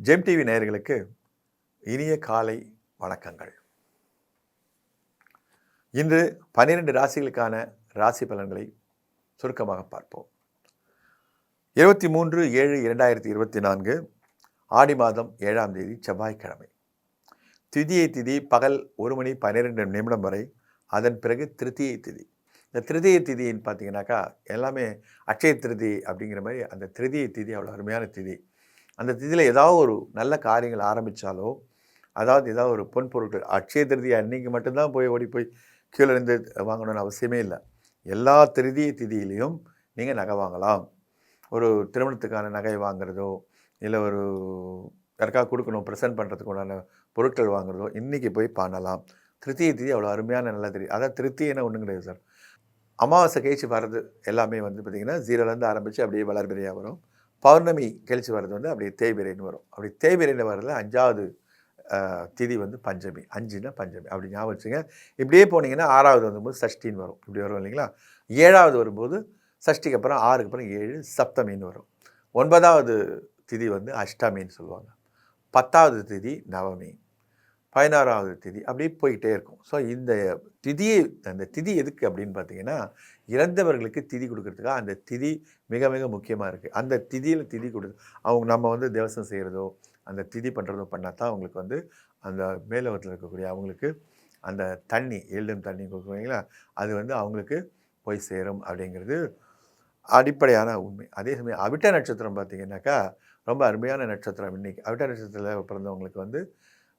GeM TV நேயர்களுக்கு இனிய காலை வணக்கங்கள். இன்று 12 ராசிகளுக்கான ராசி பலன்களை சுருக்கமாக பார்ப்போம். 23/7/2024 ஆடி மாதம் 7ஆம் தேதி செவ்வாய்க்கிழமை. திதி பகல் 1:12 வரை. அதன் பிறகு திருத்தியை திதி. இந்த திருதியை திதின்னு பார்த்தீங்கன்னாக்கா எல்லாமே அட்சய திருதி அப்படிங்கிற மாதிரி அந்த திருதியை திதி அவ்வளோ அருமையான திதி. அந்த திதியில் ஏதாவது ஒரு நல்ல காரியங்கள் ஆரம்பித்தாலோ, அதாவது ஏதாவது ஒரு பொன் பொருட்கள் அட்சய திருதி அன்றைக்கி மட்டும்தான் ஓடி போய் கீழே இருந்து வாங்கணும்னு அவசியமே இல்லை. எல்லா திருதியை திதியிலையும் நீங்கள் நகை வாங்கலாம். ஒரு திருமணத்துக்கான நகை வாங்குறதோ, இல்லை ஒரு யாருக்காக கொடுக்கணும் ப்ரெசென்ட் பண்ணுறதுக்கு உண்டான பொருட்கள் வாங்குறதோ இன்றைக்கி போய் பண்ணலாம். திருத்தியை திதி அவ்வளோ அருமையான நல்ல திதி. அதான் திருத்தியன்னா ஒன்றும் கிடையாது சார். அமாவாசை கழிச்சு வர்றது எல்லாமே பார்த்திங்கன்னா 0லேருந்து ஆரம்பித்து அப்படியே வளர்பிறையாக வரும். பௌர்ணமி கழிச்சு வர்றது அப்படியே தேய்பிரைன்னு வரும். அப்படி தேய்பிரையில் வர்றதுல 5வது திதி பஞ்சமி. 5னா பஞ்சமி அப்படி ஞாபகம் வச்சுங்க. இப்படியே போனீங்கன்னா 6வது வரும்போது சஷ்டின்னு வரும். இப்படி வரும் இல்லைங்களா. 7வது வரும்போது சஷ்டிக்கு அப்புறம் 6க்கு அப்புறம் 7 சப்தமின்னு வரும். 9வது திதி அஷ்டமின்னு சொல்லுவாங்க. 10வது திதி நவமி. 16வது திதி அப்படியே போய்கிட்டே இருக்கும். ஸோ அந்த திதி எதுக்கு அப்படின்னு பார்த்தீங்கன்னா, இறந்தவர்களுக்கு திதி கொடுக்கறதுக்காக அந்த திதி மிக மிக முக்கியமாக இருக்குது. அந்த திதியில் திதி அவங்க நம்ம தேவசம் செய்கிறதோ அந்த திதி பண்ணுறதோ பண்ணால் தான் அவங்களுக்கு அந்த மேலோகத்தில் இருக்கக்கூடிய அவங்களுக்கு அந்த தண்ணி எழுதும் தண்ணி கொடுக்குறீங்களா, அது அவங்களுக்கு போய் சேரும் அப்படிங்கிறது அடிப்படையான உண்மை. அதே சமயம் அவிட்ட நட்சத்திரம் பார்த்திங்கனாக்கா ரொம்ப அருமையான நட்சத்திரம். இன்றைக்கி அவிட்ட நட்சத்திரத்தில் பிறந்தவங்களுக்கு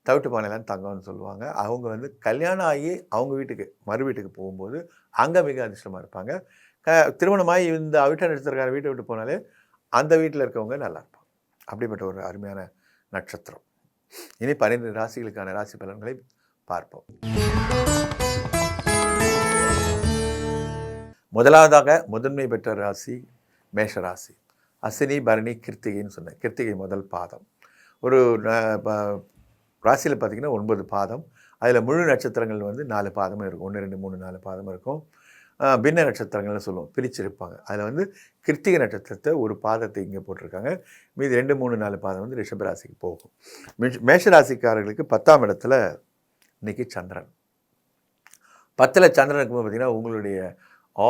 தவிட்டு பானைலாம் தங்கம்னு சொல்லுவாங்க. அவங்க கல்யாணம் ஆகி அவங்க வீட்டுக்கு மறு வீட்டுக்கு போகும்போது அங்கே மிக அதிர்ஷ்டமாக இருப்பாங்க. திருமணமாகி இந்த அவிட்ட நட்சத்திரக்கார வீட்டை விட்டு போனாலே அந்த வீட்டில் இருக்கவங்க நல்லா இருப்பாங்க. அப்படிப்பட்ட ஒரு அருமையான நட்சத்திரம். இனி 12 ராசிகளுக்கான ராசி பலன்களை பார்ப்போம். முதலாவதாக முதன்மை பெற்ற ராசி மேஷ ராசி. அஸ்வினி பரணி கிருத்திகைன்னு சொன்னேன். கிருத்திகை முதல் பாதம். ஒரு ராசியில் பார்த்திங்கன்னா 9 பாதம். அதில் முழு நட்சத்திரங்கள் 4 பாதமும் இருக்கும். 1 2 3 4 பாதமும் இருக்கும். பின்ன நட்சத்திரங்கள்னு சொல்லுவோம், பிரிச்சிருப்பாங்க. அதில் கிருத்திகை நட்சத்திரத்தை ஒரு பாதத்தை இங்கே போட்டிருக்காங்க. மீது 2 3 4 பாதம் ரிஷபராசிக்கு போகும். மேஷராசிக்காரர்களுக்கு 10ஆம் இடத்துல இன்றைக்கி சந்திரன். 10ல் சந்திரன் இருக்கும்போது பார்த்திங்கன்னா உங்களுடைய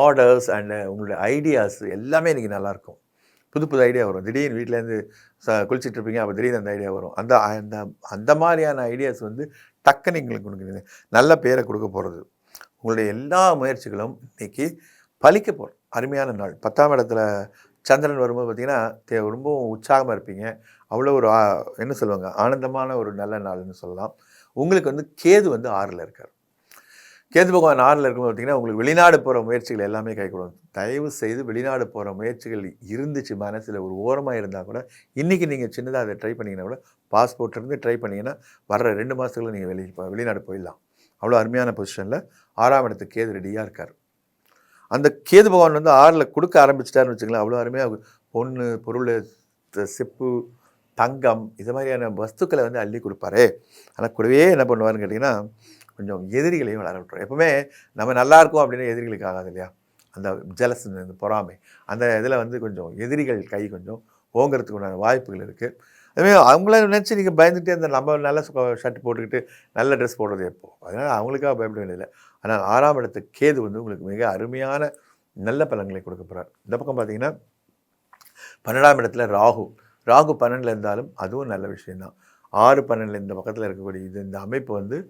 ஆர்டர்ஸ் அண்டு உங்களுடைய ஐடியாஸ் எல்லாமே இன்றைக்கி நல்லாயிருக்கும். புது புது ஐடியா வரும். திடீர்னு வீட்டிலேருந்து குளிச்சுட்டு இருப்பீங்க, அப்போ திடீர்னு அந்த ஐடியா வரும். அந்த மாதிரியான ஐடியாஸ் டக்குன்னு எங்களுக்கு கொடுக்குறது நல்ல பேரை கொடுக்க போகிறது. உங்களுடைய எல்லா முயற்சிகளும் இன்றைக்கி பலிக்க போகிறோம். அருமையான நாள். 10ஆம் இடத்துல சந்திரன் வரும்போது பார்த்திங்கன்னா ரொம்பவும் உற்சாகமாக இருப்பீங்க. அவ்வளோ ஒரு என்ன சொல்லுவாங்க, ஆனந்தமான ஒரு நல்ல நாள்னு சொல்லலாம். உங்களுக்கு கேது 6ல் இருக்கார். கேது பகவான் 6ல் இருக்கும்போது பார்த்திங்கன்னா உங்களுக்கு வெளிநாடு போகிற முயற்சிகள் எல்லாமே கைகூடும். தயவு செய்து வெளிநாடு போகிற முயற்சிகள் இருந்துச்சு மனசில் ஒரு ஓரமாக இருந்தால் கூட இன்றைக்கி நீங்கள் சின்னதாக அதை ட்ரை பண்ணிங்கன்னா கூட பாஸ்போர்ட் இருந்து ட்ரை பண்ணிங்கன்னா வர்ற 2 மாதத்துக்குள்ள நீங்கள் வெளிநாடு போயிடலாம். அவ்வளோ அருமையான பொசிஷனில் 6ஆம் இடத்துக்கு கேது ரெடியாக இருக்கார். அந்த கேது பகவான் 6ல் கொடுக்க ஆரம்பிச்சிட்டாருன்னு வச்சுக்கலாம். அவ்வளோ அருமையாக பொண்ணு பொருள் செப்பு தங்கம் இது மாதிரியான வஸ்துக்களை அள்ளி கொடுப்பாரு. ஆனால் கூடவே என்ன பண்ணுவாருன்னு கேட்டிங்கன்னா கொஞ்சம் எதிரிகளையும் வளர விட்டுரும். எப்பவுமே நம்ம நல்லா இருக்கோம் அப்படின்னா எதிரிகளுக்கு ஆகாது இல்லையா. அந்த ஜெலஸ், இந்த பொறாமை, அந்த இதில் கொஞ்சம் எதிரிகள் கை கொஞ்சம் ஓங்கிறதுக்கு உண்டான வாய்ப்புகள் இருக்குது. அதுமாதிரி அவங்கள நினச்சி நீங்கள் பயந்துகிட்டே இந்த நம்ம நல்ல ஷர்ட் போட்டுக்கிட்டு நல்ல ட்ரெஸ் போடுறது எப்போ, அதனால் அவங்களுக்காக பயப்பட வேண்டியதில்லை. ஆனால் 6ஆம் இடத்துக்கு கேது உங்களுக்கு மிக அருமையான நல்ல பலன்களை கொடுக்க போகிறார். இந்த பக்கம் பார்த்திங்கன்னா 12ஆம் இடத்துல ராகு 12ல் இருந்தாலும் அதுவும் நல்ல விஷயந்தான். 6 12 இந்த பக்கத்தில் இருக்கக்கூடிய இந்த அமைப்பு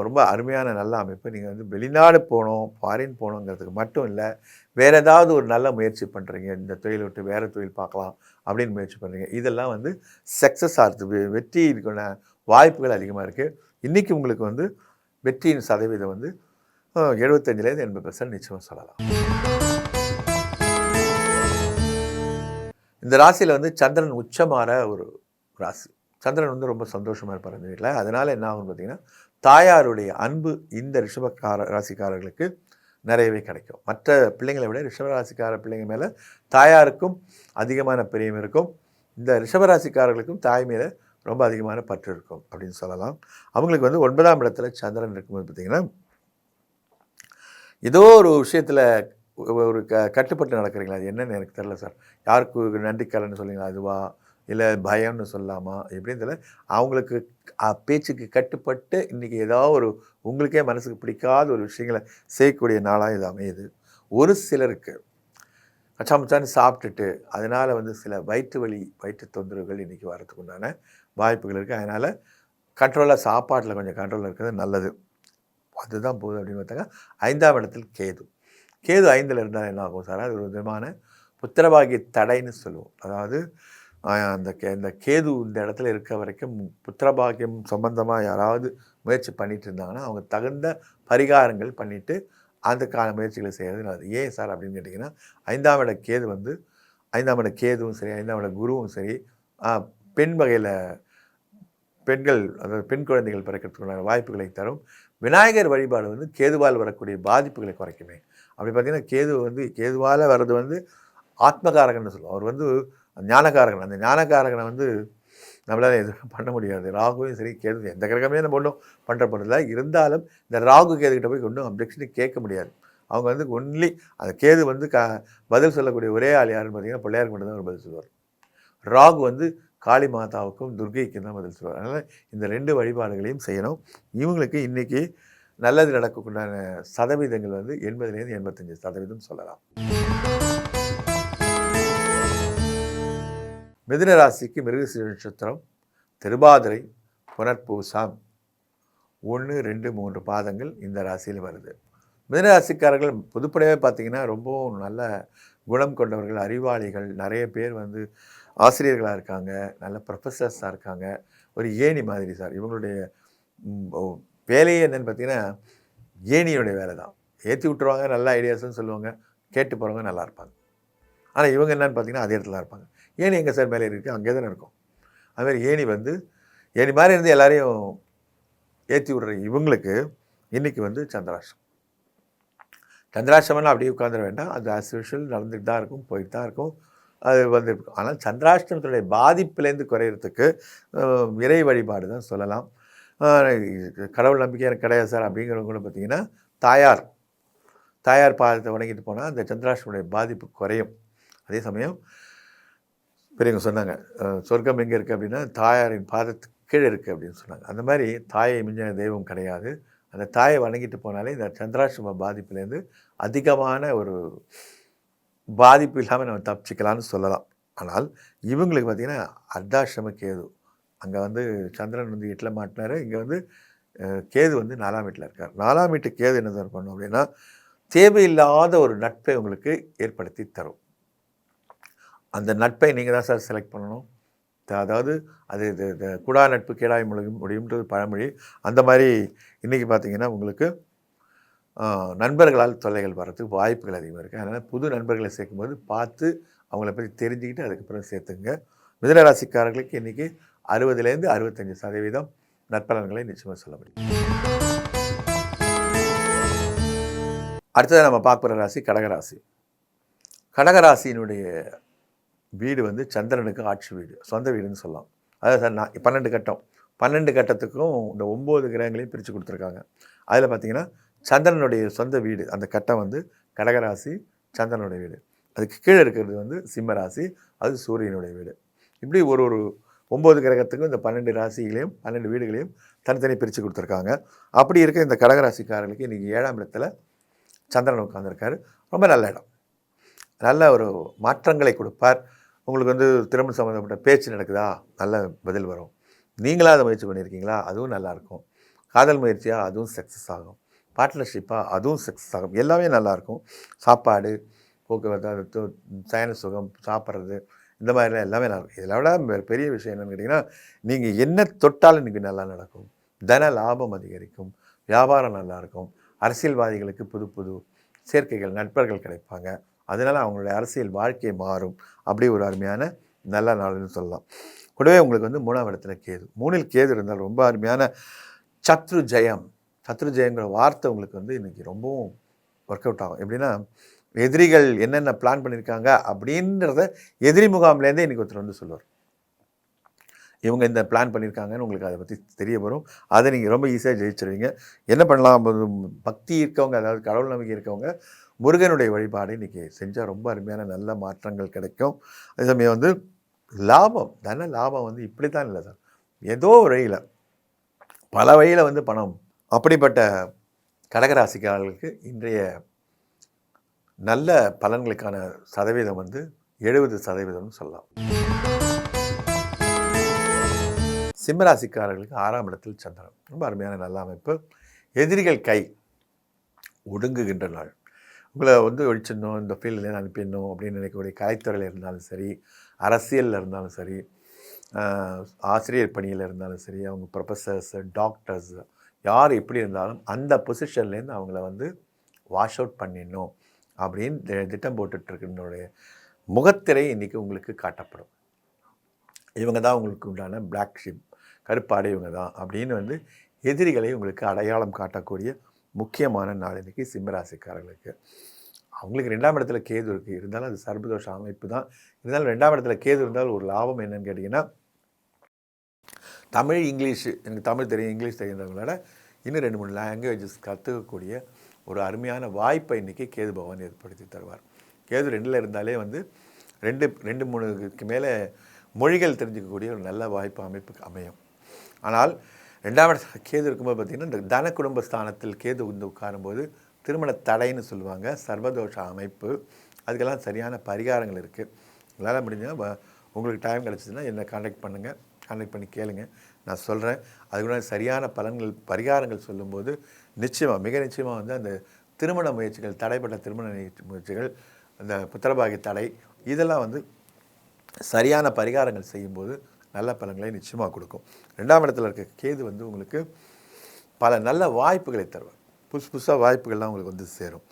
ரொம்ப அருமையான நல்ல அமைப்பு. நீங்கள் வெளிநாடு போகணும், ஃபாரின் போகணுங்கிறதுக்கு மட்டும் இல்லை, வேறு ஏதாவது ஒரு நல்ல முயற்சி பண்ணுறீங்க, இந்த தொழிலை விட்டு வேறு தொழில் பார்க்கலாம் அப்படின்னு முயற்சி பண்ணுறீங்க, இதெல்லாம் சக்ஸஸ் ஆகிறது, வெற்றி இருக்கான வாய்ப்புகள் அதிகமாக இருக்குது. இன்றைக்கி உங்களுக்கு வெற்றியின் சதவீதம் 75லேருந்து 80% நிச்சயமாக சொல்லலாம். இந்த ராசியில் சந்திரன் உச்சமாற ஒரு ராசி. சந்திரன் ரொம்ப சந்தோஷமாக இருப்பார் அந்த வீட்டில். அதனால் என்ன ஆகும்னு பார்த்திங்கன்னா தாயாருடைய அன்பு இந்த ராசிக்காரர்களுக்கு நிறையவே கிடைக்கும். மற்ற பிள்ளைங்களை விட ரிஷபராசிக்கார பிள்ளைங்க மேலே தாயாருக்கும் அதிகமான பிரியம் இருக்கும். இந்த ரிஷபராசிக்காரர்களுக்கும் தாய் மேலே ரொம்ப அதிகமான பற்று இருக்கும் அப்படின்னு சொல்லலாம். அவங்களுக்கு 9ஆம் இடத்துல சந்திரன் இருக்கும்போது பார்த்திங்கன்னா ஏதோ ஒரு விஷயத்தில் ஒரு கட்டுப்பட்டு நடக்கிறீங்களா, அது என்னென்னு எனக்கு தெரில சார். யாருக்கு நன்றி கடன் சொல்லிங்களா, அதுவா இல்லை பயம்னு சொல்லலாமா எப்படின்னு தெரியல. அவங்களுக்கு பேச்சுக்கு கட்டுப்பட்டு இன்றைக்கி ஏதாவது ஒரு உங்களுக்கே மனசுக்கு பிடிக்காத ஒரு விஷயங்களை செய்யக்கூடிய நாளாக இது அமையுது. ஒரு சிலருக்கு கச்சாமுச்சான்னு சாப்பிட்டுட்டு அதனால் சில வயிற்று வலி வயிற்று தொந்தரவுகள் இன்றைக்கி வரதுக்கு உண்டான வாய்ப்புகள் இருக்குது. அதனால் கண்ட்ரோலாக சாப்பாட்டில் கொஞ்சம் கண்ட்ரோலில் இருக்கிறது நல்லது. அதுதான் போகுது அப்படின்னு பார்த்தாங்க. 5ஆம் இடத்தில் கேது. கேது 5ல் இருந்தால் என்ன ஆகும் சார்? அது ஒரு விதமான புத்திரபாகிய தடைன்னு சொல்லுவோம். அதாவது இந்த கேது இந்த இடத்துல இருக்க வரைக்கும் புத்திரபாகியம் சம்பந்தமாக யாராவது முயற்சி பண்ணிட்டு இருந்தாங்கன்னா அவங்க தகுந்த பரிகாரங்கள் பண்ணிவிட்டு அதுக்கான முயற்சிகளை செய்கிறது நல்லது. ஏன் சார் அப்படின்னு கேட்டிங்கன்னா 5ஆம் இட கேது 5ஆம் இட கேதுவும் சரி 5ஆம் இட குருவும் சரி பெண் வகையில் பெண்கள் அதாவது பெண் குழந்தைகள் பிறக்கிறதுக்குள்ள வாய்ப்புகளை தரும். விநாயகர் வழிபாடு கேதுவால் வரக்கூடிய பாதிப்புகளை குறைக்குமே. அப்படி பார்த்திங்கன்னா கேதுவால் வர்றது ஆத்மகாரகன்னு சொல்லுவோம். அவர் ஞானகாரகன். அந்த ஞானகாரகனை நம்மளால் எதுவும் பண்ண முடியாது. ராகுவும் சரி கேது எந்த கிரகமே நம்ம ஒன்றும் பண்ணுறப்படல. இருந்தாலும் இந்த ராகு கேதுகிட்ட போய் ஒன்றும் அப்ஜெக்ஷனே கேட்க முடியாது. அவங்க ஒன்லி அந்த கேது பதில் சொல்லக்கூடிய ஒரே ஆள் யாருன்னு பார்த்தீங்கன்னா பிள்ளையாருக்கு மட்டும் தான் அவர் பதில் சொல்லுவார். ராகு காளி மாதாவுக்கும் துர்கைக்கும் தான் பதில் சொல்லுவார். அதனால் இந்த 2 வழிபாடுகளையும் செய்யணும். இவங்களுக்கு இன்றைக்கி நல்லது நடக்கக்கூடான சதவீதங்கள் 80லேருந்து 85% சொல்லலாம். மிதுன ராசிக்கு மிருகசீரிஷ நட்சத்திரம், திருவாதிரை, புனர்பூசம் 1, 2, 3 பாதங்கள் இந்த ராசியில் வருது. மிதுன ராசிக்காரர்கள் பொதுப்படையாக பார்த்திங்கன்னா ரொம்பவும் நல்ல குணம் கொண்டவர்கள், அறிவாளிகள். நிறைய பேர் ஆசிரியர்களாக இருக்காங்க, நல்ல ப்ரொஃபஸர்ஸாக இருக்காங்க. ஒரு ஏணி மாதிரி சார். இவங்களுடைய வேலையே என்னென்னு பார்த்தீங்கன்னா ஏணியோடைய வேலை தான். ஏற்றி விட்டுருவாங்க, நல்ல ஐடியாஸ்ன்னு சொல்லுவாங்க, கேட்டு போகிறவங்க நல்லா இருப்பாங்க. ஆனால் இவங்க என்னென்னு பார்த்தீங்கன்னா அதே இடத்துல இருப்பாங்க. ஏணி எங்கே சார் மேலே இருக்குது? அங்கே தானே இருக்கும். அதுமாதிரி ஏணி மாதிரி இருந்து எல்லாரையும் ஏற்றி விடுற இவங்களுக்கு இன்றைக்கி சந்திராஷ்டம். சந்திராஷ்டமெல்லாம் அப்படியே உட்காந்துட வேண்டாம். அது ஆஸ் யூஷுவல் நடந்துட்டு தான் இருக்கும், போயிட்டு தான் இருக்கும். அது இருக்கும். ஆனால் சந்திராஷ்டமத்தினுடைய பாதிப்புலேருந்து குறையிறதுக்கு இறை வழிபாடு தான் சொல்லலாம். கடவுள் நம்பிக்கை எனக்கு கிடையாது சார் அப்படிங்கிறவங்க கூட பார்த்திங்கன்னா தாயார் பாதத்தை வணங்கிட்டு போனால் அந்த சந்திராஷ்டமுடைய பாதிப்பு குறையும். அதே சமயம் பெரியவங்க சொன்னாங்க சொர்க்கம் எங்கே இருக்குது அப்படின்னா தாயாரின் பாதத்துக்கு கீழே இருக்குது அப்படின்னு சொன்னாங்க. அந்த மாதிரி தாயை மிஞ்சின தெய்வம் கிடையாது. அந்த தாயை வணங்கிட்டு போனாலே இந்த சந்திராஷ்டம பாதிப்புலேருந்து அதிகமான ஒரு பாதிப்பு இல்லாமல் நம்ம தப்பிச்சிக்கலாம்னு சொல்லலாம். ஆனால் இவங்களுக்கு பார்த்திங்கன்னா அர்த்தாஷ்டம கேது. அங்கே சந்திரன் 8ல் மாட்டினார். இங்கே கேது 4ஆம் வீட்டில் இருக்கார். 4ஆம் வீட்டு கேது என்ன சார் பண்ணும் அப்படின்னா தேவையில்லாத ஒரு நட்பை உங்களுக்கு ஏற்படுத்தி தரும். அந்த நட்பை நீங்கள் தான் சார் செலக்ட் பண்ணணும். அதாவது அது குடா நட்பு கேடாய் முடியும்ன்றது பழமொழி. அந்த மாதிரி இன்றைக்கி பார்த்திங்கன்னா உங்களுக்கு நண்பர்களால் தொல்லைகள் வர்றதுக்கு வாய்ப்புகள் அதிகமாக இருக்குது. அதனால் புது நண்பர்களை சேர்க்கும்போது பார்த்து அவங்கள பற்றி தெரிஞ்சுக்கிட்டு அதுக்கப்புறம் சேர்த்துங்க. மிதுன ராசிக்காரர்களுக்கு இன்றைக்கி 60லேருந்து 65% நற்பலன்களை நிச்சயமாக சொல்ல முடியும். அடுத்தது நம்ம பார்க்குற ராசி கடகராசி. கடகராசியினுடைய வீடு சந்திரனுக்கு ஆட்சி வீடு, சொந்த வீடுன்னு சொல்லலாம். அதாவது சார் 12 கட்டம் 12 கட்டத்துக்கும் இந்த 9 கிரகங்களையும் பிரித்து கொடுத்துருக்காங்க. அதில் பார்த்திங்கன்னா சந்திரனுடைய சொந்த வீடு அந்த கட்டம் கடகராசி சந்திரனுடைய வீடு. அதுக்கு கீழே இருக்கிறது சிம்ம ராசி, அது சூரியனுடைய வீடு. இப்படி ஒரு 9 கிரகத்துக்கும் இந்த 12 ராசிகளையும் 12 வீடுகளையும் தனித்தனி பிரித்து கொடுத்துருக்காங்க. அப்படி இருக்க இந்த கடகராசிக்காரர்களுக்கு இன்றைக்கி 7ஆம் இடத்துல சந்திரன் உட்காந்துருக்காரு. ரொம்ப நல்ல இடம், நல்ல ஒரு மாற்றங்களை கொடுப்பார். உங்களுக்கு திருமணம் சம்மந்தப்பட்ட பேச்சு நடக்குதா, நல்ல பதில் வரும். நீங்களாக அதை முயற்சி பண்ணியிருக்கீங்களா, அதுவும் நல்லாயிருக்கும். காதல் முயற்சியாக அதுவும் சக்ஸஸ் ஆகும். பார்ட்னர்ஷிப்பாக அதுவும் சக்ஸஸ் ஆகும். எல்லாமே நல்லாயிருக்கும். சாப்பாடு, போக்குவரத்து, சயன சுகம், சாப்பிட்றது, இந்த மாதிரிலாம் எல்லாமே நல்லாயிருக்கும். இதில் விட பெரிய விஷயம் என்னென்னு கேட்டிங்கன்னா நீங்கள் என்ன தொட்டாலும் இன்றைக்கி நல்லா நடக்கும். தன லாபம் அதிகரிக்கும், வியாபாரம் நல்லாயிருக்கும். அரசியல்வாதிகளுக்கு புது புது சேர்க்கைகள், நண்பர்கள் கிடைப்பாங்க. அதனால் அவங்களுடைய அரசியல் வாழ்க்கை மாறும். அப்படி ஒரு அருமையான நல்ல நாள்னு சொல்லலாம். கூடவே உங்களுக்கு 3ஆம் இடத்துல கேது. 3ல் கேது இருந்தால் ரொம்ப அருமையான சத்ரு ஜெயங்கிற வார்த்தை உங்களுக்கு இன்றைக்கி ரொம்பவும் ஒர்க் அவுட் ஆகும். எப்படின்னா எதிரிகள் என்னென்ன பிளான் பண்ணியிருக்காங்க அப்படின்றத எதிரி முகாம்லேருந்தே இன்றைக்கி ஒருத்தர் சொல்லுவார். இவங்க இந்த பிளான் பண்ணியிருக்காங்கன்னு உங்களுக்கு அதை பற்றி தெரிய வரும். அதை நீங்கள் ரொம்ப ஈஸியாக ஜெயிச்சிருவீங்க. என்ன பண்ணலாம், பக்தி இருக்கவங்க, அதாவது கடவுள் நம்பிக்கை இருக்கவங்க முருகனுடைய வழிபாடு இன்றைக்கி செஞ்சால் ரொம்ப அருமையான நல்ல மாற்றங்கள் கிடைக்கும். அதே சமயம் லாபம், தன லாபம் வந்து இப்படி தான் இல்லை சார். ஏதோ ஒரு வழியில், பல வழியில் வந்து பணம். அப்படிப்பட்ட கடகராசிக்காரர்களுக்கு இன்றைய நல்ல பலன்களுக்கான சதவீதம் வந்து 70% சொல்லலாம். சிம்மராசிக்காரர்களுக்கு 6ஆம் இடத்தில் சந்திரன். ரொம்ப அருமையான நல்ல அமைப்பு. எதிரிகள் கை ஒடுங்குகின்ற நாள். உங்களை வந்து ஒழிச்சிடணும், இந்த ஃபீல்ட்லேருந்து அனுப்பிடணும் அப்படின்னு நினைக்கக்கூடிய கலைத்துறையில் இருந்தாலும் சரி, அரசியலில் இருந்தாலும் சரி, ஆசிரியர் பணியில் இருந்தாலும் சரி, அவங்க ப்ரொஃபஸர்ஸு, டாக்டர்ஸ் யார் எப்படி இருந்தாலும் அந்த பொசிஷன்லேருந்து அவங்கள வந்து வாஷ் அவுட் பண்ணிடணும் அப்படின்னு திட்டம் போட்டுட்ருக்கினுடைய முகத்திரை இன்றைக்கி உங்களுக்கு காட்டப்படும். இவங்க தான் உங்களுக்கு உண்டான பிளாக் ஷிப், கருப்பாடை இவங்க தான் அப்படின்னு வந்து எதிரிகளை உங்களுக்கு அடையாளம் காட்டக்கூடிய முக்கியமான நாள் இன்றைக்கி சிம்மராசிக்காரர்களுக்கு. அவங்களுக்கு 2ஆம் இடத்துல கேது இருக்குது, இருந்தாலும் அது சர்பதோஷ அமைப்பு தான். இருந்தாலும் 2ஆம் இடத்துல கேது இருந்தாலும் ஒரு லாபம் என்னன்னு கேட்டிங்கன்னா, தமிழ், இங்கிலீஷு, எனக்கு தமிழ் தெரியும், இங்கிலீஷ் தெரியுன்றவங்களோட இன்னும் 2-3 லாங்குவேஜஸ் கற்றுக்கக்கூடிய ஒரு அருமையான வாய்ப்பை இன்றைக்கி கேது பகவான் ஏற்படுத்தி தருவார். கேது 2ல் இருந்தாலே வந்து 2-3க்கு மேலே மொழிகள் தெரிஞ்சுக்கக்கூடிய ஒரு நல்ல வாய்ப்பு அமைப்புக்கு அமையும். ஆனால் 2ஆம் இடத்துல கேது இருக்கும்போது பார்த்திங்கன்னா, இந்த தன குடும்ப ஸ்தானத்தில் கேது வந்து உட்காரும்போது திருமண தடைன்னு சொல்லுவாங்க, சர்வதோஷ அமைப்பு. அதுக்கெல்லாம் சரியான பரிகாரங்கள் இருக்குது. உங்களால் முடிஞ்சால் உங்களுக்கு டைம் கிடச்சிதுன்னா என்னை கான்டாக்ட் பண்ணுங்கள், கான்டாக்ட் பண்ணி கேளுங்க, நான் சொல்கிறேன். அதுக்கு சரியான பலன்கள் பரிகாரங்கள் சொல்லும்போது நிச்சயமாக, மிக நிச்சயமாக வந்து அந்த திருமண முயற்சிகள், தடைப்பட்ட திருமண முயற்சிகள், அந்த புத்திரபாகிய தடை, இதெல்லாம் வந்து சரியான பரிகாரங்கள் செய்யும்போது நல்ல பலன்களை நிச்சயமாக கொடுக்கும். 2ஆம் இடத்துல இருக்க கேது வந்து உங்களுக்கு பல நல்ல வாய்ப்புகளை தருவார். புதுசாக வாய்ப்புகள்லாம் உங்களுக்கு வந்து சேரும்.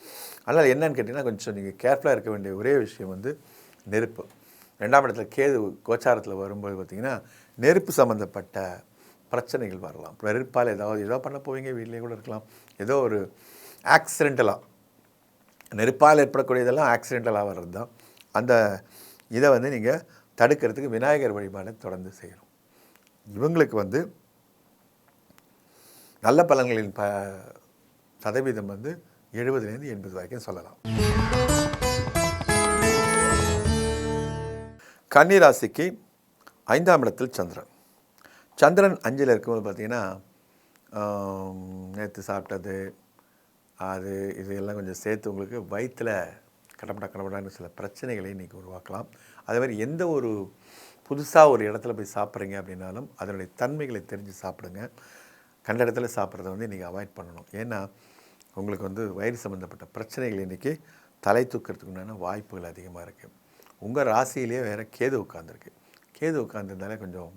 அதனால் என்னன்னு கேட்டிங்கன்னா, கொஞ்சம் நீங்கள் கேர்ஃபுல்லாக இருக்க வேண்டிய ஒரே விஷயம் வந்து நெருப்பு. 2ஆம் இடத்துல கேது கோச்சாரத்தில் வரும்போது பார்த்திங்கன்னா, நெருப்பு சம்மந்தப்பட்ட பிரச்சனைகள் வரலாம். நெருப்பால் ஏதோ பண்ண போவீங்க, வீட்டிலே கூட இருக்கலாம். ஏதோ ஒரு ஆக்சிடென்டலாக, நெருப்பால் ஏற்படக்கூடியதெல்லாம் ஆக்சிடென்டலாக வர்றது தான். அந்த இதை வந்து நீங்கள் தடுக்கிறதுக்கு விநாயகர் வழிபாடை தொடர்ந்து செய்யணும். இவங்களுக்கு வந்து நல்ல பலன்களின் சதவீதம் வந்து 70லேருந்து 80 வரைக்கும் சொல்லலாம். கன்னிராசிக்கு 5ஆம் இடத்தில் சந்திரன். சந்திரன் 5ல் இருக்கும்போது பார்த்திங்கன்னா, நேற்று சாப்பிட்டது அது இது எல்லாம் கொஞ்சம் சேர்த்து உங்களுக்கு வயிற்றில் கடப்படான்னு சில பிரச்சனைகளை இன்றைக்கி உருவாக்கலாம். அதே மாதிரி எந்த ஒரு புதுசாக ஒரு இடத்துல போய் சாப்பிட்றீங்க அப்படின்னாலும் அதனுடைய தன்மைகளை தெரிஞ்சு சாப்பிடுங்க. கண்ட இடத்துல சாப்பிட்றத வந்து இன்றைக்கி அவாய்ட் பண்ணணும். ஏன்னா உங்களுக்கு வந்து வயிறு சம்மந்தப்பட்ட பிரச்சனைகள் இன்றைக்கி தலை தூக்கிறதுக்கு உண்டான வாய்ப்புகள் அதிகமாக இருக்குது. உங்கள் ராசியிலே வேறு கேது உட்காந்துருக்கு. கேது உட்காந்துருந்தாலே கொஞ்சம்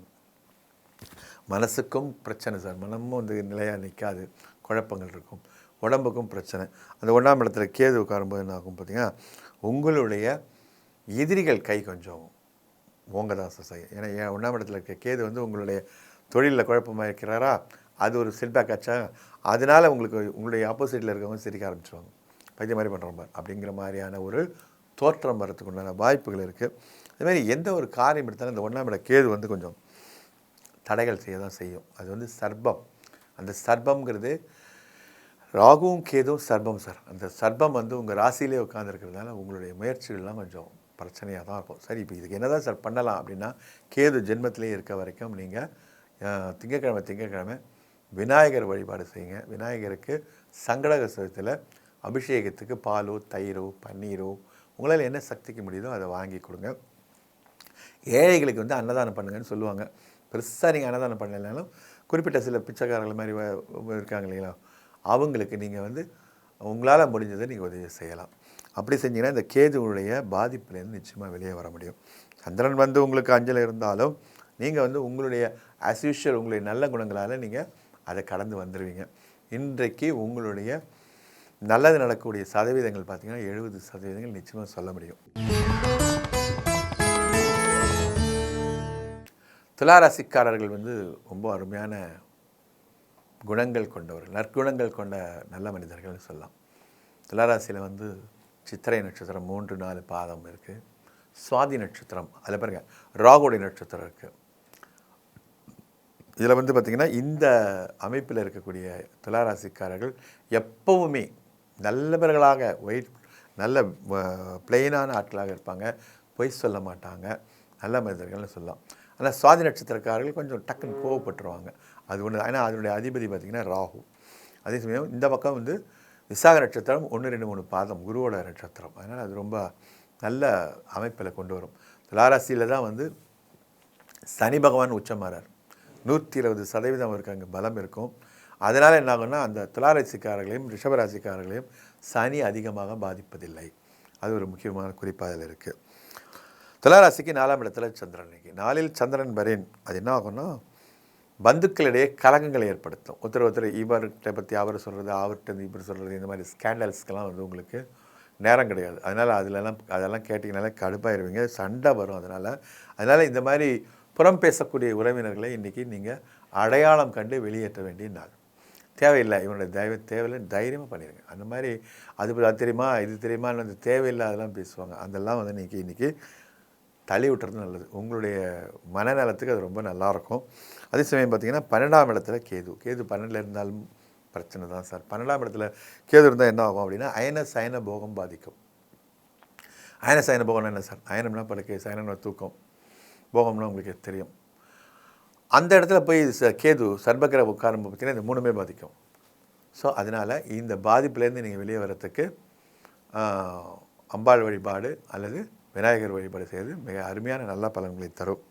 மனசுக்கும் பிரச்சனை சார். மனமும் வந்து நிலையாக நிற்காது, குழப்பங்கள் இருக்கும். உடம்புக்கும் பிரச்சனை. அந்த 1ஆம் இடத்துல கேது உட்காரும்போது என்ன ஆகும் பார்த்திங்கன்னா, உங்களுடைய எதிரிகள் கை கொஞ்சம் ஓங்க தான் சார். ஏன்னா 1ஆம் இடத்துல இருக்க கேது வந்து உங்களுடைய தொழிலில் குழப்பமாக இருக்கிறாரா, அது ஒரு செட்பேக் ஆச்சா, அதனால் உங்களுக்கு உங்களுடைய ஆப்போசிட்டில் இருக்கவங்க சிரிக்க ஆரம்பிச்சுவாங்க. பைத்திய மாதிரி பண்ணுறோம் அப்படிங்கிற மாதிரியான ஒரு தோற்றம் வரத்துக்கு உண்டான வாய்ப்புகள் இருக்குது. அதுமாதிரி எந்த ஒரு காரியம் எடுத்தாலும் இந்த 1ஆம் இட கேது வந்து கொஞ்சம் தடைகள் செய்ய தான் செய்யும். அது வந்து சர்ப்பம். அந்த சர்ப்பம்ங்கிறது ராகுவும் கேதுவும் சர்ப்பம் சார். அந்த சர்ப்பம் வந்து உங்கள் ராசியிலே உட்காந்துருக்கிறதுனால உங்களுடைய முயற்சிகள்லாம் கொஞ்சம் பிரச்சனையாக தான் இருக்கும். சரி, இப்போ இதுக்கு என்ன தான் சார் பண்ணலாம் அப்படின்னா, கேது ஜென்மத்திலே இருக்க வரைக்கும் நீங்கள் திங்கக்கிழமை விநாயகர் வழிபாடு செய்யுங்க. விநாயகருக்கு சங்கடகர சதுர்த்தியில் அபிஷேகத்துக்கு பாலோ, தயிரோ, பன்னீரோ உங்களால் என்ன சக்திக்கு முடியுதோ அதை வாங்கி கொடுங்க. ஏழைகளுக்கு வந்து அன்னதானம் பண்ணுங்கன்னு சொல்லுவாங்க. பெருசாக நீங்கள் அன்னதானம் பண்ணலைனாலும் குறிப்பிட்ட சில பிச்சைக்காரர்கள் மாதிரி இருக்காங்க இல்லைங்களா, அவங்களுக்கு நீங்கள் வந்து உங்களால் முடிஞ்சதை நீங்கள் உதவி செய்யலாம். அப்படி செஞ்சீங்கன்னா இந்த கேதுவுடைய பாதிப்புலேருந்து நிச்சயமாக வெளியே வர முடியும். சந்திரன் வந்து உங்களுக்கு 5ல் இருந்தாலும் நீங்கள் வந்து உங்களுடைய ஆஸ் யூஷுவல் உங்களுடைய நல்ல குணங்களால் நீங்கள் அதை கடந்து வந்துடுவீங்க. இன்றைக்கு உங்களுடைய நல்லது நடக்கக்கூடிய சதவீதங்கள் பார்த்திங்கன்னா 70% நிச்சயமாக சொல்ல முடியும். துளாராசிக்காரர்கள் வந்து ரொம்ப அருமையான குணங்கள் கொண்டவர்கள், நற்குணங்கள் கொண்ட நல்ல மனிதர்கள்னு சொல்லலாம். துளாராசியில் வந்து சித்திரை நட்சத்திரம் 3-4 பாதம் இருக்குது. சுவாதி நட்சத்திரம், அதில் பாருங்கள் ராகுடைய நட்சத்திரம் இருக்குது. இதில் வந்து பார்த்திங்கன்னா இந்த அமைப்பில் இருக்கக்கூடிய துளாராசிக்காரர்கள் எப்போவுமே நல்லவர்களாக நல்ல பிளெயினான ஆட்களாக இருப்பாங்க. பொய் சொல்ல மாட்டாங்க. நல்ல மனிதர்கள்னு சொல்லலாம். ஆனால் சுவாதி நட்சத்திரக்காரர்கள் கொஞ்சம் டக்குன்னு கோவப்பட்டுருவாங்க. அது ஒன்று. ஏன்னா அதனுடைய அதிபதி பார்த்திங்கன்னா ராகு. அதே சமயம் இந்த பக்கம் வந்து விசாக நட்சத்திரம் 1, 2, 3 பாதம் குருவோட நட்சத்திரம். அதனால் அது ரொம்ப நல்ல அமைப்பில் கொண்டு வரும். துளாராசியில் தான் வந்து சனி பகவான் உச்சமாறார். 120% அவருக்கு அங்கே பலம் இருக்கும். அதனால் என்ன ஆகும்னா அந்த துளாராசிக்காரர்களையும் ரிஷபராசிக்காரர்களையும் சனி அதிகமாக பாதிப்பதில்லை. அது ஒரு முக்கியமான குறிப்பாக அதில் இருக்குது. துளாராசிக்கு 4ஆம் இடத்துல சந்திரன். இன்னைக்கு 4இல் சந்திரன் வரேன். அது என்ன ஆகும்னா பந்துக்களிடையே கலகங்களை ஏற்படுத்தும். ஒருத்தர் இவர்கிட்ட பற்றி அவர் சொல்கிறது, அவர்கிட்ட இவர் சொல்கிறது, இந்த மாதிரி ஸ்கேண்டல்ஸ்க்கெல்லாம் வந்து உங்களுக்கு நேரம் கிடையாது. அதனால் அதெல்லாம் கேட்டிங்கனாலே கடுப்பாயிருவீங்க, சண்டை வரும். அதனால் இந்த மாதிரி புறம் பேசக்கூடிய உறவினர்களை இன்றைக்கி நீங்கள் அடையாளம் கண்டு வெளியேற்ற வேண்டிய நாள். தேவையில்லை, இவனுடைய தேவையில்லை, தைரியமாக பண்ணிடுங்க. அந்த மாதிரி அது தெரியுமா இது தெரியுமான்னு வந்து தேவையில்லாதெல்லாம் பேசுவாங்க. அதெல்லாம் வந்து இன்றைக்கி தள்ளி விட்டுறது நல்லது. உங்களுடைய மனநலத்துக்கு அது ரொம்ப நல்லாயிருக்கும். அதே சமயம் பார்த்திங்கன்னா 12ஆம் இடத்துல கேது. 12 இருந்தாலும் பிரச்சனை தான் சார். 12ஆம் இடத்துல கேது இருந்தால் என்ன ஆகும் அப்படின்னா அயன சயன போகம் பாதிக்கும். அயன சயன போகம்னா என்ன சார்? அயனம்னா படுக்கை, சயனம்னா தூக்கம், போகம்னா உங்களுக்கு தெரியும். அந்த இடத்துல போய் கேது சர்பக்கிர உட்காரும் பார்த்திங்கன்னா இந்த 3மே பாதிக்கும். ஸோ அதனால் இந்த பாதிப்புலேருந்து நீங்கள் வெளியே வரத்துக்கு அம்பாள் வழிபாடு அல்லது விநாயகர் வழிபாடு செய்வது மிக அருமையான நல்ல பலன்களை தரும்.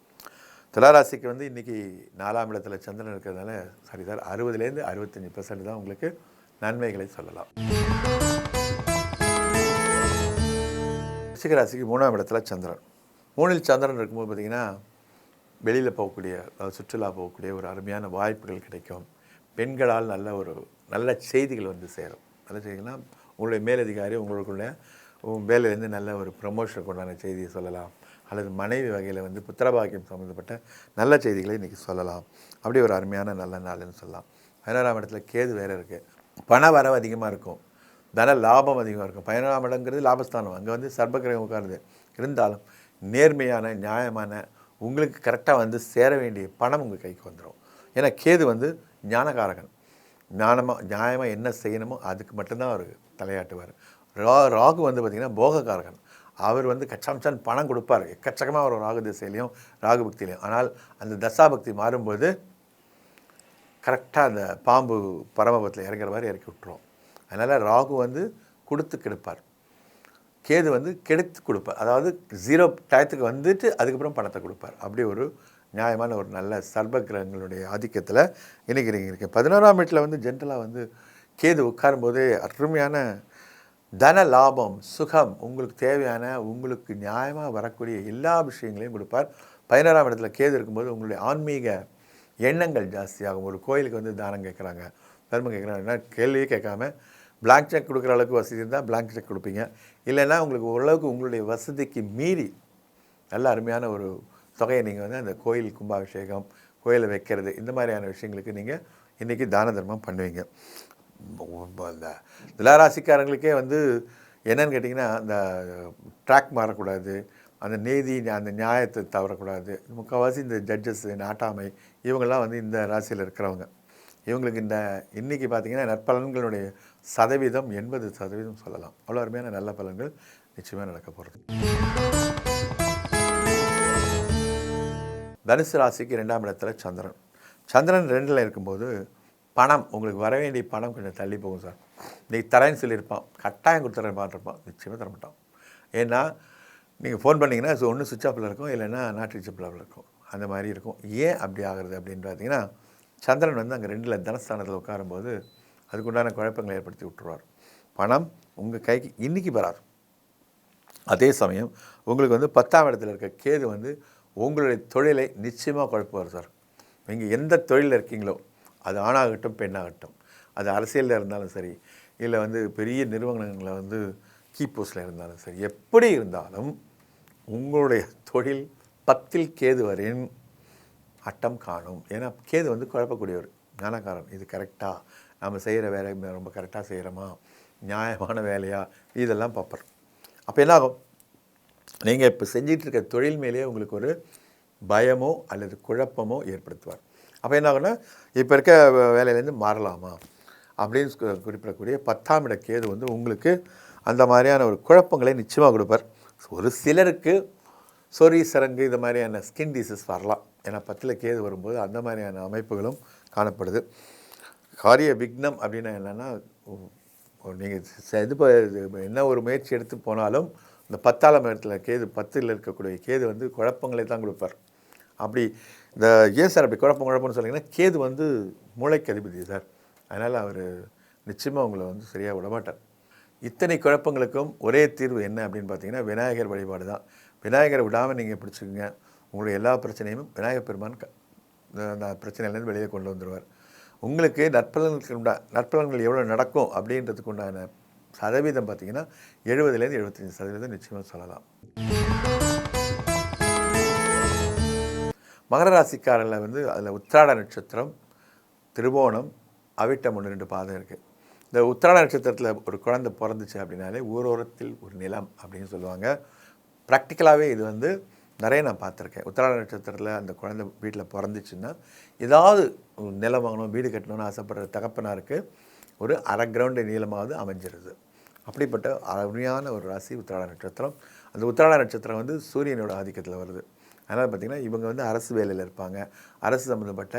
துளாராசிக்கு வந்து இன்றைக்கி 4ஆம் இடத்துல சந்திரன் இருக்கிறதுனால சரி சார் 60லேருந்து 65% தான் உங்களுக்கு நன்மைகளை சொல்லலாம். ரிஷிகராசிக்கு 3ஆம் இடத்துல சந்திரன். 3இல் சந்திரன் இருக்கும்போது பார்த்திங்கன்னா வெளியில் போகக்கூடிய சுற்றுலா போகக்கூடிய ஒரு அருமையான வாய்ப்புகள் கிடைக்கும். பெண்களால் நல்ல செய்திகள் வந்து சேரும். நல்ல செய்திகள்னா உங்களுடைய மேலதிகாரி உங்களுக்குள்ள வேலையிலேருந்து நல்ல ஒரு ப்ரமோஷனுக்கு உண்டான செய்தியை சொல்லலாம். அல்லது மனைவி வகையில் வந்து புத்திரபாக்கியம் சம்மந்தப்பட்ட நல்ல செய்திகளை இன்றைக்கி சொல்லலாம். அப்படி ஒரு அருமையான நல்ல நாள்னு சொல்லலாம். 16ஆம் இடத்துல கேது வேறு இருக்குது. பண வரவு அதிகமாக இருக்கும், தன லாபம் அதிகமாக இருக்கும். 16ஆம் இடங்கிறது லாபஸ்தானம். அங்கே வந்து சர்பக்கிரகம் உட்காருது. இருந்தாலும் நேர்மையான நியாயமான உங்களுக்கு கரெக்டாக வந்து சேர வேண்டிய பணம் உங்கள் கைக்கு வந்துடும். ஏன்னா கேது வந்து ஞானகாரகன். நியாயமாக என்ன செய்யணுமோ அதுக்கு மட்டும்தான் அவர் தலையாட்டுவார். ராகு வந்து பார்த்திங்கன்னா போகக்காரகன். அவர் வந்து கச்சாம்சான் பணம் கொடுப்பார். எக்கச்சக்கமாக ஒரு ராகு திசையிலையும் ராகு பக்தியிலையும். ஆனால் அந்த தசாபக்தி மாறும்போது கரெக்டாக அந்த பாம்பு பரமபத்தில் இறங்குற மாதிரி இறக்கி விட்டுரும். அதனால் ராகு வந்து கொடுத்து கெடுப்பார், கேது வந்து கெடுத்து கொடுப்பார். அதாவது 0 டயத்துக்கு வந்துட்டு அதுக்கப்புறம் பணத்தை கொடுப்பார். அப்படி ஒரு நியாயமான ஒரு நல்ல சர்ப கிரகங்களுடைய ஆதிக்கத்தில் இன்றைக்கி இருக்குது. 11ஆம் வீட்டில் வந்து ஜென்ரலாக வந்து கேது உட்காரும்போதே அருமையான தன லாபம், சுகம், உங்களுக்கு தேவையான உங்களுக்கு நியாயமாக வரக்கூடிய எல்லா விஷயங்களையும் கொடுப்பார். 16ஆம் இடத்துல கேது இருக்கும்போது உங்களுடைய ஆன்மீக எண்ணங்கள் ஜாஸ்தியாகும். ஒரு கோயிலுக்கு வந்து தானம் கேட்குறாங்க, தர்மம் கேட்குறாங்கன்னா கேள்வியே கேட்காம பிளாங்க் செக் கொடுக்குற அளவுக்கு வசதி இருந்தால் பிளாங்க் செக் கொடுப்பீங்க. இல்லைன்னா உங்களுக்கு ஓரளவுக்கு உங்களுடைய வசதிக்கு மீறி நல்ல அருமையான ஒரு தொகையை நீங்கள் வந்து அந்த கோயில் கும்பாபிஷேகம், கோயிலை வைக்கிறது, இந்த மாதிரியான விஷயங்களுக்கு நீங்கள் இன்றைக்கி தான தர்மம் பண்ணுவீங்க. இந்த துளாராசிக்காரங்களுக்கே வந்து என்னன்னு கேட்டிங்கன்னா அந்த ட்ராக் மாறக்கூடாது, அந்த நீதி அந்த நியாயத்தை தவறக்கூடாது. முக்கால்வாசி இந்த ஜட்ஜஸ்ஸு, நாட்டாமை இவங்கெல்லாம் வந்து இந்த ராசியில் இருக்கிறவங்க. இவங்களுக்கு இன்றைக்கி பார்த்திங்கன்னா நற்பலன்களுடைய சதவீதம் 80% சொல்லலாம். அவ்வளோ அருமையான நல்ல பலன்கள் நிச்சயமாக நடக்க போகிறது. தனுசு ராசிக்கு 2ஆம் இடத்துல சந்திரன். சந்திரன் 2ல் இருக்கும்போது பணம், உங்களுக்கு வர வேண்டிய பணம் கொஞ்சம் தள்ளி போகும் சார். இன்றைக்கி தரேன்னு சொல்லியிருப்பான், கட்டாயம் கொடுத்துறேன் பார்த்துருப்பான், நிச்சயமாக தரமாட்டான். ஏன்னா நீங்கள் ஃபோன் பண்ணிங்கன்னா ஒன்று சுவிட்ச் ஆஃபில் இருக்கும், இல்லைன்னா நாட் ரீச்சபிள் இருக்கும். அந்த மாதிரி இருக்கும். ஏன் அப்படி ஆகுறது அப்படின்னு பார்த்தீங்கன்னா சந்திரன் வந்து அங்கே 2ல் தனஸ்தானத்தில் உட்காரும்போது அதுக்குண்டான குழப்பங்களை ஏற்படுத்தி விட்டுருவார். பணம் உங்கள் கைக்கு இன்றைக்கி வராது. அதே சமயம் உங்களுக்கு வந்து 10ஆம் இடத்துல இருக்க கேது வந்து உங்களுடைய தொழிலை நிச்சயமாக குழப்புவார் சார். நீங்கள் எந்த தொழிலில் இருக்கீங்களோ அது ஆணாகட்டும் பெண்ணாகட்டும், அது அரசியலில் இருந்தாலும் சரி, இல்லை வந்து பெரிய நிறுவனங்களில் வந்து கீ போஸ்டில் இருந்தாலும் சரி, எப்படி இருந்தாலும் உங்களுடைய தொழில் 10ல் கேது வரையும் அட்டம் காணும். ஏன்னா கேது வந்து குழப்பக்கூடியவர், ஞானக்காரன். இது கரெக்டாக நம்ம செய்கிற வேலை ரொம்ப கரெக்டாக செய்கிறோமா, நியாயமான வேலையா, இதெல்லாம் பார்ப்பார். அப்போ என்னாகும், நீங்கள் இப்போ செஞ்சிட்ருக்க தொழில் மேலேயே உங்களுக்கு ஒரு பயமோ அல்லது குழப்பமோ ஏற்படுத்துவார். அப்போ என்ன ஆகுன்னா இப்போ இருக்க வேலையிலேருந்து மாறலாமா அப்படின்னு குறிப்பிடக்கூடிய 10ஆம் இட கேது வந்து உங்களுக்கு அந்த மாதிரியான ஒரு குழப்பங்களை நிச்சயமாக கொடுப்பார். ஒரு சிலருக்கு சொறி சரங்கு இது மாதிரியான ஸ்கின் டிசீஸ் வரலாம். ஏன்னா 10ல் கேது வரும்போது அந்த மாதிரியான அமைப்புகளும் காணப்படுது. காரிய விக்னம் அப்படின்னா என்னென்னா, நீங்கள் என்ன ஒரு முயற்சி எடுத்து போனாலும் இந்த 10ஆம் இடத்துல கேது, 10ல் இருக்கக்கூடிய கேது வந்து குழப்பங்களை தான் கொடுப்பார். அப்படி இந்த ஏன் சார் அப்படி குழப்பம்னு சொன்னீங்கன்னா, கேது வந்து மூளைக்கு அதிபதி சார். அதனால் அவர் நிச்சயமாக உங்களை வந்து சரியாக விடமாட்டார். இத்தனை குழப்பங்களுக்கும் ஒரே தீர்வு என்ன அப்படின்னு பார்த்தீங்கன்னா, விநாயகர் வழிபாடு தான். விநாயகரை விடாமல் நீங்கள் பிடிச்சிக்கோங்க. உங்களுடைய எல்லா பிரச்சனையும் விநாயகர் பெருமான் அந்த பிரச்சனையிலேருந்து வெளியே கொண்டு வந்துடுவார். உங்களுக்கு நற்பலன்கள் எவ்வளோ நடக்கும் அப்படின்றதுக்கு உண்டான சதவீதம் பார்த்தீங்கன்னா 70லேருந்து 75% நிச்சயமாக சொல்லலாம். மகர ராசிக்காரில் வந்து அதில் உத்திராட நட்சத்திரம், திருவோணம், அவிட்டம் 1-2 பாதம் இருக்குது. இந்த உத்திராட நட்சத்திரத்தில் ஒரு குழந்தை பிறந்துச்சு அப்படின்னாலே ஊரோரத்தில் ஒரு நிலம் அப்படின்னு சொல்லுவாங்க. ப்ராக்டிக்கலாகவே இது வந்து நிறைய நான் பார்த்துருக்கேன். உத்திராட நட்சத்திரத்தில் அந்த குழந்தை வீட்டில் பிறந்துச்சுன்னா ஏதாவது நிலம் வாங்கணும், வீடு கட்டணும்னு ஆசைப்படுற தகப்பனாருக்கு ஒரு அரை கிரவுண்டு நீளமாவது அமைஞ்சிருது. அப்படிப்பட்ட அருமையான ஒரு ராசி உத்திராட நட்சத்திரம். அந்த உத்திராட நட்சத்திரம் வந்து சூரியனோட ஆதிக்கத்தில் வருது. அதனால் பார்த்திங்கன்னா இவங்க வந்து அரசு வேலையில் இருப்பாங்க, அரசு சம்மந்தப்பட்ட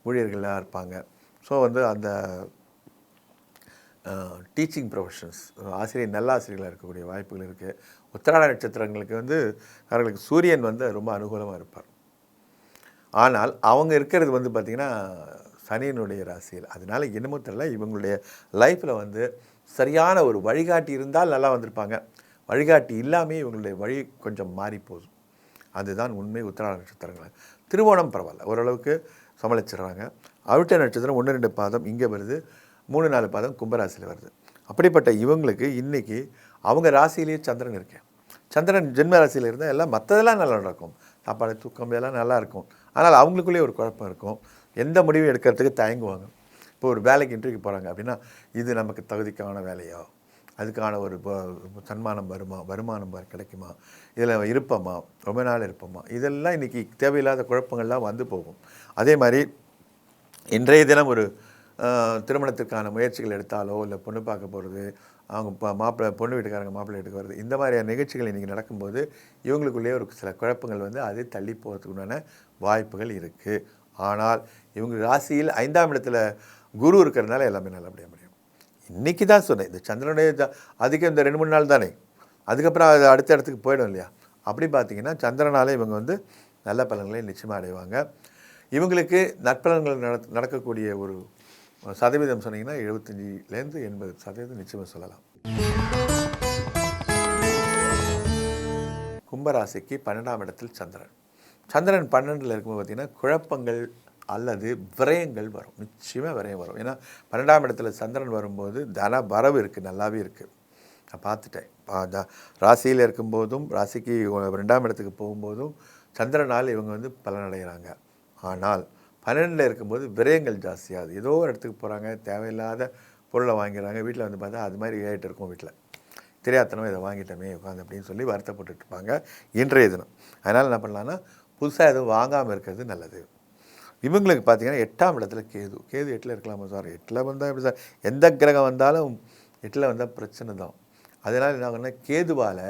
ஊழியர்களாக இருப்பாங்க. ஸோ வந்து அந்த டீச்சிங் ப்ரொஃபஷன்ஸ், நல்ல ஆசிரியர்களாக இருக்கக்கூடிய வாய்ப்புகள் இருக்குது. உத்திராட நட்சத்திரங்களுக்கு வந்து அவர்களுக்கு சூரியன் வந்து ரொம்ப அனுகூலமாக இருப்பார். ஆனால் அவங்க இருக்கிறது வந்து பார்த்திங்கன்னா சனியினுடைய ராசியில். அதனால் என்னமோ தெரியல, இவங்களுடைய லைஃப்பில் வந்து சரியான ஒரு வழிகாட்டி இருந்தால் நல்லா வந்திருப்பாங்க. வழிகாட்டி இல்லாமல் இவங்களுடைய வழி கொஞ்சம் மாறி போகுது. அதுதான் உண்மை. உத்திராட நட்சத்திரங்கள். திருவோணம் பரவாயில்ல, ஓரளவுக்கு சமாளிச்சிடுறாங்க. அவிட்ட நட்சத்திரம் 1-2 பாதம் இங்கே வருது, 3-4 பாதம் கும்பராசியில் வருது. அப்படிப்பட்ட இவங்களுக்கு இன்றைக்கி அவங்க ராசியிலேயே சந்திரன் இருக்கேன். சந்திரன் ஜென்ம ராசியில் இருந்தால் எல்லாம் மற்றதெல்லாம் நல்லா நடக்கும், சாப்பாடு தூக்கம் எல்லாம் நல்லா இருக்கும். ஆனால் அவங்களுக்குள்ளேயே ஒரு குழப்பம் இருக்கும். எந்த முடிவும் எடுக்கிறதுக்கு தயங்குவாங்க. இப்போ ஒரு வேலைக்கு இன்டர்வியூக்கு போகிறாங்க அப்படின்னா, இது நமக்கு தகுதிக்கான வேலையோ, அதுக்கான ஒரு சன்மானம் வருமானம் கிடைக்குமா, இதில் இருப்போமா, ரொம்ப நாள் இருப்போமா, இதெல்லாம் இன்றைக்கி தேவையில்லாத குழப்பங்கள்லாம் வந்து போகும். அதே மாதிரி இன்றைய தினம் ஒரு திருமணத்திற்கான முயற்சிகள் எடுத்தாலோ, இல்லை பொண்ணு பார்க்க போகிறது, அவங்க பொண்ணு வீட்டுக்காரங்க மாப்பிள்ளை வீட்டுக்கு வருது, இந்த மாதிரியான நிகழ்ச்சிகள் இன்றைக்கி நடக்கும்போது இவங்களுக்குள்ளேயே ஒரு சில குழப்பங்கள் வந்து அது தள்ளி போகிறதுக்குண்டான வாய்ப்புகள் இருக்குது. ஆனால் இவங்க ராசியில் 5ஆம் இடத்துல குரு இருக்கிறதுனால எல்லாமே நல்லபடியாக முடியும். இன்றைக்கி தான் சொன்னேன், இந்த சந்திரனுடைய அதிகம் இந்த 2-3 நாள் தானே, அதுக்கப்புறம் அது அடுத்த இடத்துக்கு போயிடும் இல்லையா. அப்படி பார்த்திங்கன்னா சந்திரனாலே இவங்க வந்து நல்ல பலன்களை நிச்சயமாக அடைவாங்க. இவங்களுக்கு நற்பலன்கள் நடக்கக்கூடிய ஒரு சதவீதம் சொன்னீங்கன்னா 75லேருந்து 80% நிச்சயமாக சொல்லலாம். கும்பராசிக்கு 12ஆம் இடத்தில் சந்திரன். சந்திரன் 12ல் இருக்கும்போது பார்த்திங்கன்னா குழப்பங்கள் அல்லது விரயங்கள் வரும். நிச்சயமாக விரயம் வரும். ஏன்னா 12ஆம் இடத்துல சந்திரன் வரும்போது தன வரவு இருக்குது, நல்லாவே இருக்குது. நான் பார்த்துட்டேன். ராசியில் இருக்கும்போதும் ராசிக்கு 2ஆம் இடத்துக்கு போகும்போதும் சந்திரனால் இவங்க வந்து பலனடைகிறாங்க. ஆனால் 12ல் இருக்கும்போது விரயங்கள் ஜாஸ்தியாகுது. ஏதோ ஒரு இடத்துக்கு போகிறாங்க, தேவையில்லாத பொருளை வாங்கிறாங்க, வீட்டில் வந்து பார்த்தா அது மாதிரி ஏறிட்டு இருக்கும். வீட்டில் தெரியாதனமாக இதை வாங்கிட்டோமே உட்காந்து அப்படின்னு சொல்லி வருத்தப்பட்டுட்டு இருப்பாங்க இன்றைய தினம். அதனால் என்ன பண்ணலான்னா, புதுசாக எதுவும் வாங்காமல் இருக்கிறது நல்லது. இவங்களுக்கு பார்த்திங்கன்னா 8ஆம் இடத்துல கேது. கேது 8ல் இருக்கலாமா சார்? 8ல் வந்தால் எப்படி சார்? எந்த கிரகம் வந்தாலும் 8ல் வந்தால் பிரச்சனை தான். அதனால் என்ன ஆகுன்னா, கேதுவால்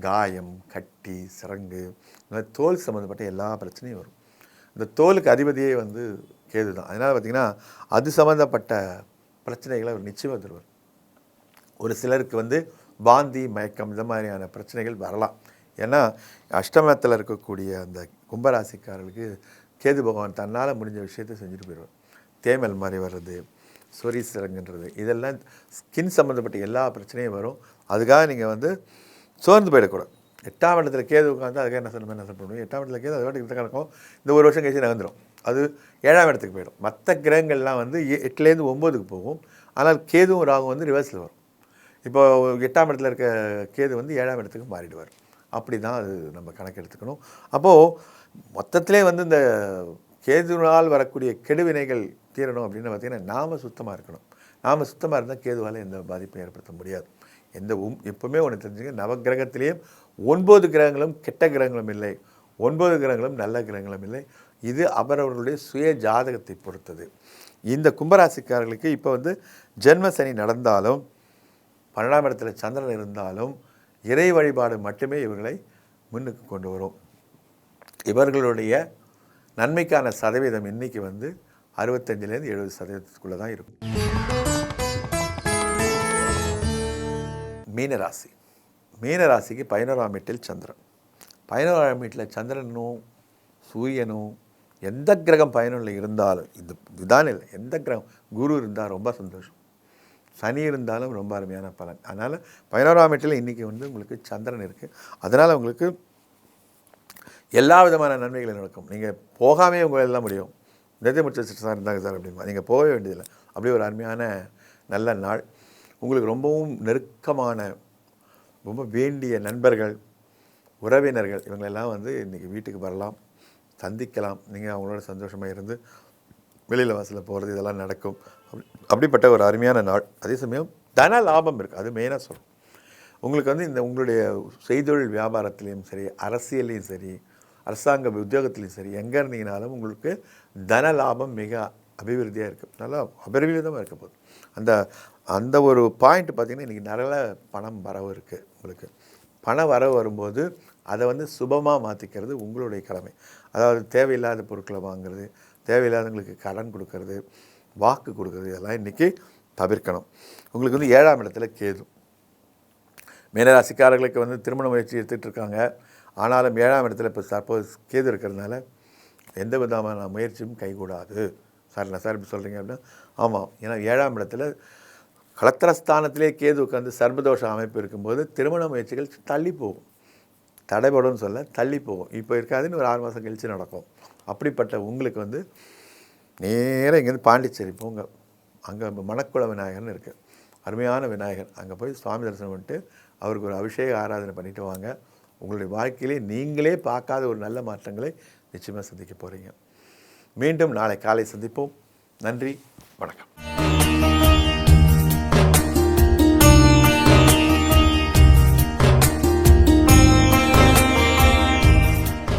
காயம், கட்டி, சிரங்கு, இந்த தோல் சம்மந்தப்பட்ட எல்லா பிரச்சனையும் வரும். இந்த தோலுக்கு அதிபதியே வந்து கேது தான். அதனால் பார்த்திங்கன்னா அது சம்மந்தப்பட்ட பிரச்சனைகளை அவர் நிச்சயமாக தருவார். ஒரு சிலருக்கு வந்து வாந்தி, மயக்கம் இந்த மாதிரியான பிரச்சனைகள் வரலாம். ஏன்னா அஷ்டமத்தில் இருக்கக்கூடிய அந்த கும்பராசிக்காரர்களுக்கு கேது பகவான் தன்னால் முடிஞ்ச விஷயத்தை செஞ்சுட்டு போயிடுவார். தேமல் மாதிரி வர்றது, சொறி சிரங்குன்றது, இதெல்லாம் ஸ்கின் சம்மந்தப்பட்ட எல்லா பிரச்சனையும் வரும். அதுக்காக நீங்கள் வந்து சோர்ந்து போயிடக்கூடாது. 8ஆம் இடத்துல கேது உட்காந்து அதுக்காக என்ன பண்ணுவோம், 8ஆம் இடத்துல கேது அது வாட்டி இருக்கும். இந்த ஒரு வருஷம் கழிச்சு நகர்ந்துடும். அது 7ஆம் இடத்துக்கு போயிடும். மற்ற கிரகங்கள்லாம் வந்து 8லேருந்து 9க்கு போகும். ஆனால் கேதுவும் ராகும் வந்து ரிவர்ஸில் வரும். இப்போ 8ஆம் இடத்துல இருக்க கேது வந்து 7ஆம் இடத்துக்கு மாறிடுவார். அப்படி தான் அது நம்ம கணக்கு எடுத்துக்கணும். அப்போது மொத்தத்திலே வந்து இந்த கேதுனால் வரக்கூடிய கெடுவினைகள் தீரணும் அப்படின்னு பார்த்திங்கன்னா நாம் சுத்தமாக இருக்கணும். நாம் சுத்தமாக இருந்தால் கேதுவால் எந்த பாதிப்பும் ஏற்படுத்த முடியாது. எப்பவுமே ஒன்று தெரிஞ்சுங்க, நவகிரகத்திலேயே 9 கிரகங்களும் கெட்ட கிரகங்களும் இல்லை, 9 கிரகங்களும் நல்ல கிரகங்களும் இல்லை. இது அவரவர்களுடைய சுய ஜாதகத்தை பொறுத்தது. இந்த கும்பராசிக்காரர்களுக்கு இப்போ வந்து ஜென்ம சனி நடந்தாலும் 12ஆம் இடத்துல சந்திரன் இருந்தாலும் இறை வழிபாடு மட்டுமே இவர்களை முன்னுக்கு கொண்டு வரும். இவர்களுடைய நன்மைக்கான சதவீதம் இன்னைக்கு வந்து 65லேருந்து 70% தான் இருக்கும். மீனராசி. மீனராசிக்கு 11ஆம் வீட்டில் சந்திரன். 11ஆம் வீட்டில் சந்திரனும் சூரியனும் எந்த கிரகம் பயனுள்ள இருந்தாலும், இதுதான் இல்லை, எந்த கிரகம், குரு இருந்தால் ரொம்ப சந்தோஷம், சனி இருந்தாலும் ரொம்ப அருமையான பலன். அதனால் 11ஆம் வீட்டில் இன்றைக்கி வந்து உங்களுக்கு சந்திரன் இருக்குது. அதனால் உங்களுக்கு எல்லா விதமான நன்மைகளும் நடக்கும். நீங்கள் போகாமே உங்கள் எல்லாம் முடியும். நிதி முடிச்சு சார் இருந்தாங்க சார் அப்படிமா, நீங்கள் போக வேண்டியதில்லை. அப்படி ஒரு அருமையான நல்ல நாள். உங்களுக்கு ரொம்பவும் நெருக்கமான, ரொம்ப வேண்டிய நண்பர்கள், உறவினர்கள் இவங்களெல்லாம் வந்து இன்றைக்கி வீட்டுக்கு வரலாம், சந்திக்கலாம். நீங்கள் அவங்களோட சந்தோஷமாக இருந்து வெளியில் வாசலில் போகிறது இதெல்லாம் நடக்கும். அப்படிப்பட்ட ஒரு அருமையான நாள். அதே சமயம் தன லாபம் இருக்குது. அது மெயினாக சொல்லும். உங்களுக்கு வந்து இந்த உங்களுடைய செய்தொழில் வியாபாரத்துலேயும் சரி, அரசியல்லையும் சரி, அரசாங்க உத்தியோகத்துலேயும் சரி, எங்கே இருந்தீங்கனாலும் உங்களுக்கு தன லாபம் மிக அபிவிருத்தியாக இருக்குது. நல்லா அபரிவிதமாக இருக்க போகுது. அந்த ஒரு பாயிண்ட் பார்த்திங்கன்னா இன்றைக்கி நிறைய பணம் வரவு இருக்குது. உங்களுக்கு பண வரவு வரும்போது அதை வந்து சுபமாக மாற்றிக்கிறது உங்களுடைய கடமை. அதாவது தேவையில்லாத பொருட்களை வாங்குறது, தேவையில்லாதவங்களுக்கு கடன் கொடுக்கறது, வாக்கு கொடுக்கறது, இதெல்லாம் இன்றைக்கி தவிர்க்கணும். உங்களுக்கு வந்து 7ஆம் இடத்துல கேது. மீனராசிக்காரர்களுக்கு வந்து திருமண முயற்சி எடுத்துகிட்டு இருக்காங்க. ஆனாலும் 7ஆம் இடத்துல இப்போ சப்போஸ் கேது இருக்கிறதுனால எந்த விதமான முயற்சியும் கைகூடாது. சார் நான் சார் இப்படி சொல்கிறீங்க அப்படின்னா, ஆமாம், ஏன்னா 7ஆம் இடத்துல கலத்திரஸ்தானத்திலே கேது உட்காந்து சர்பதோஷ அமைப்பு இருக்கும்போது திருமண முயற்சிகள் தள்ளி போகும். தடைபடும்னு சொல்ல, தள்ளி போகும். இப்போ இருக்காதுன்னு ஒரு 6 மாதம் கழித்து நடக்கும். அப்படிப்பட்ட உங்களுக்கு வந்து நேராக இங்கேருந்து பாண்டிச்சேரி போங்க. அங்கே மணக்குள விநாயகர்னு இருக்குது, அருமையான விநாயகர். அங்கே போய் சுவாமி தரிசனம் பண்ணிட்டு அவருக்கு ஒரு அபிஷேக ஆராதனை பண்ணிவிட்டு வாங்க. உங்களுடைய வாழ்க்கையிலே நீங்களே பார்க்காத ஒரு நல்ல மாற்றங்களை நிச்சயமாக சந்திக்க போகிறீங்க. மீண்டும் நாளை காலை சந்திப்போம். நன்றி, வணக்கம்.